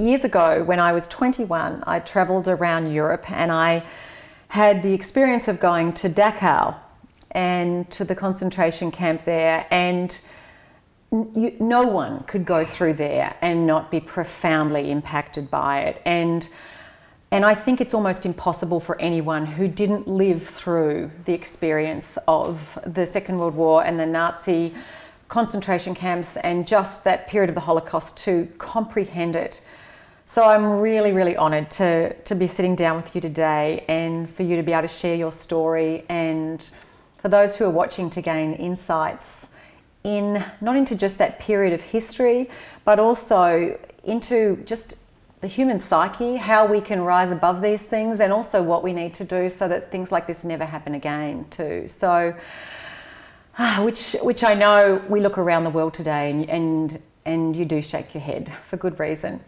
years ago, when I was 21, I travelled around Europe and I had the experience of going to Dachau and to the concentration camp there, and no one could go through there and not be profoundly impacted by it. And I think it's almost impossible for anyone who didn't live through the experience of the Second World War and the Nazi concentration camps and just that period of the Holocaust to comprehend it. So I'm really, really honoured to be sitting down with you today and for you to be able to share your story, and for those who are watching to gain insights not into just that period of history, but also into just the human psyche, how we can rise above these things, and also what we need to do so that things like this never happen again too. So, which I know we look around the world today and you do shake your head for good reason.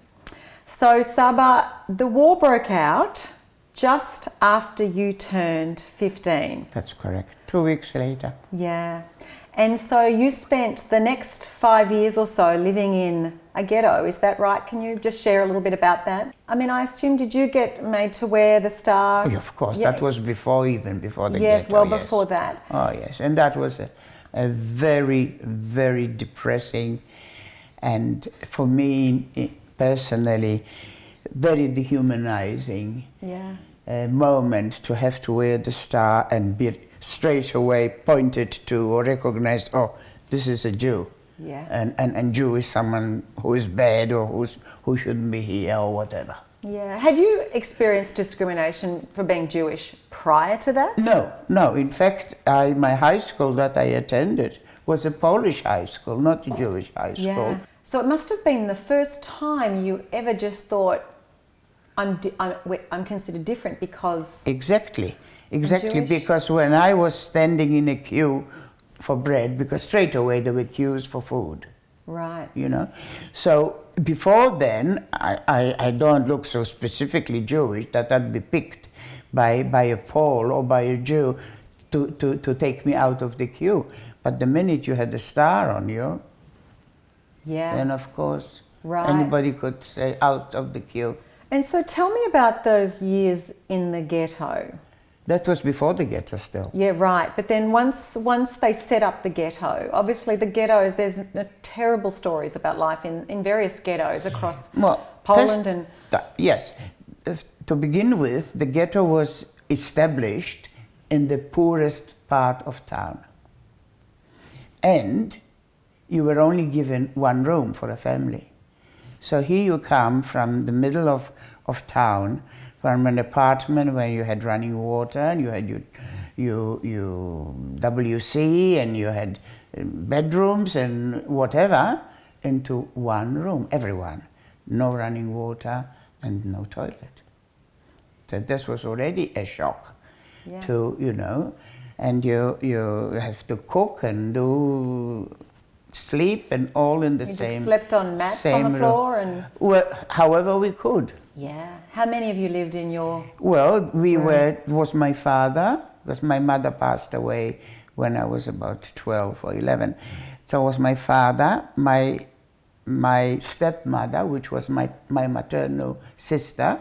So Saba, the war broke out just after you turned 15. That's correct. 2 weeks later. Yeah. And so you spent the next 5 years or so living in a ghetto, is that right? Can you just share a little bit about that? I mean, I assume, did you get made to wear the star? Oh, of course, yeah. That was before the ghetto. Yes, well before that. Oh yes, and that was a very, very depressing, and for me personally, very dehumanizing moment to have to wear the star and be straight away pointed to or recognized, oh, this is a Jew. Yeah. And Jew is someone who is bad or who shouldn't be here or whatever. Yeah. Had you experienced discrimination for being Jewish prior to that? No. In fact, my high school that I attended was a Polish high school, not a Jewish high school. Yeah. So it must have been the first time you ever just thought, I'm considered different because... Exactly, because when I was standing in a queue for bread, because straight away there were queues for food. Right. You know? So before then, I don't look so specifically Jewish that I'd be picked by a Pole or by a Jew to take me out of the queue. But the minute you had a star on you, then of course anybody could say out of the queue. And so tell me about those years in the ghetto. That was before the ghetto still. Yeah, right. But then once they set up the ghetto, obviously the ghettos, there's terrible stories about life in various ghettos across Poland Yes. To begin with, the ghetto was established in the poorest part of town. And you were only given one room for a family. So here you come from the middle of town, from an apartment where you had running water and you had your WC and you had bedrooms and whatever, into one room, everyone. No running water and no toilet. So this was already a shock to, and you have to cook and do sleep and all in the same. You just slept on mats on the floor and. Well, however we could. Yeah. How many of you lived in your? Well, it was my father, because my mother passed away when I was about 12 or 11. So it was my father, my stepmother, which was my maternal sister,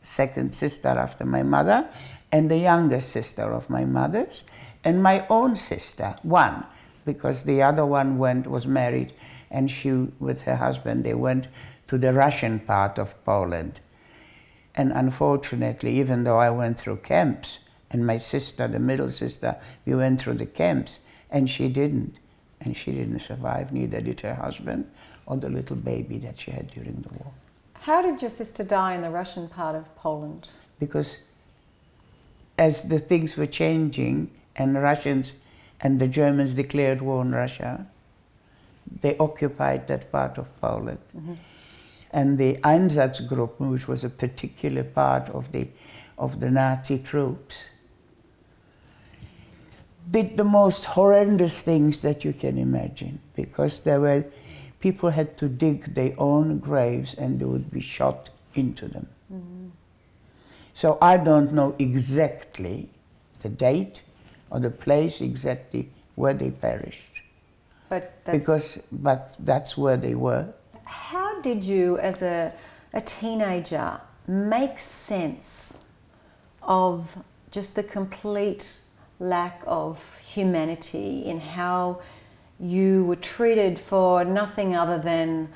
second sister after my mother, and the youngest sister of my mother's, and my own sister, one. Because the other one was married, and she, with her husband, they went to the Russian part of Poland. And unfortunately, even though I went through camps, and my sister, the middle sister, we went through the camps, and she didn't. And she didn't survive, neither did her husband or the little baby that she had during the war. How did your sister die in the Russian part of Poland? Because as the things were changing, and the Russians and the Germans declared war on Russia, they occupied that part of Poland. Mm-hmm. And the Einsatzgruppe, which was a particular part of the Nazi troops, did the most horrendous things that you can imagine, because people had to dig their own graves and they would be shot into them. Mm-hmm. So I don't know exactly the date or the place exactly where they perished. But that's where they were. How did you, as a a teenager make sense of just the complete lack of humanity in how you were treated for nothing other than,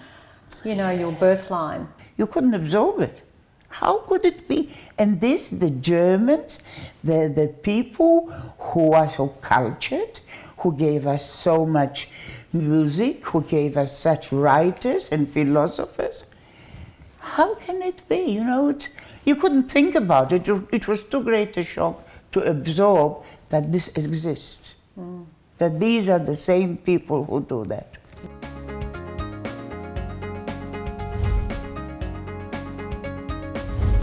you know, your birth line? You couldn't absorb it. How could it be? And this, the Germans, the people who are so cultured, who gave us so much music, who gave us such writers and philosophers, how can it be? You know, you couldn't think about it. It was too great a shock to absorb that this exists, that these are the same people who do that.